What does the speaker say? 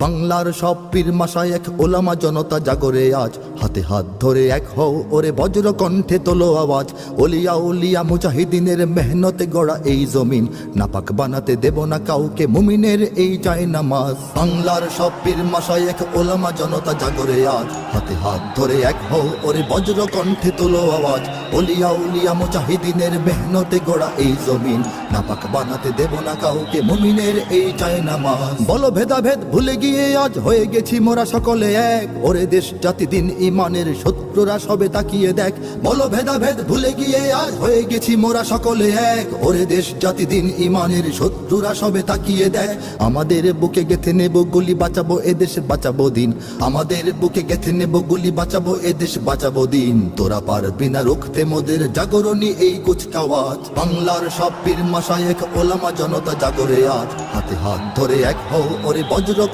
বাংলার সব পীর মাশায়েখ ওলামা জনতা জাগরে আজ, হাতে হাত ধরে এক হও ওরে বজ্র কণ্ঠে তোলো আওয়াজ। ওলিয়া উলিয়া মুজাহিদিনের মেহনতে গড়া এই জমিন, নাপাক বানাতে দেব না কাউকে মুমিনের এই চায় নামাজ। বাংলার সব পীর মাশায়েখ ওলামা জনতা জাগরে আজ, হাতে হাত ধরে এক হও ওরে বজ্র কণ্ঠে তোলো আওয়াজ। ওলিয়া উলিয়া মুজাহিদিনের মেহনতে গড়া এই জমিন, নাপাক বানাতে দেব না কাউকে মুমিনের এই চায় নামাজ। বলো ভেদাভেদ ভুলে গিয়ে আজ হয়ে গেছি মোরা সকলে এক, ওরে দেশ জাতি দিন ইমানের শত্রুরা সবে তাকিয়ে দেখ। বলো ভেদাভেদ ভুলে গিয়ে আজ হয়ে গেছি মোরা সকলে এক, ওরে দেশ জাতি দিন ইমানের শত্রুরা সবে তাকিয়ে দেখ। আমাদের বুকে গেথে নেব গুলি, বাঁচাবো এদেশ বাঁচাবো দিন। আমাদের বুকে গেথে নেব গুলি, বাঁচাবো এদেশ বাঁচাবো দিন। তোরা পারবি না রুখতে মোদের জাগরণী এই কুচকাওয়াজ। বাংলার সব পীর মাশায়েখ ওলামা জনতা জাগরে আজ, হাতে হাত ধরে এক হও ওরে বজ্র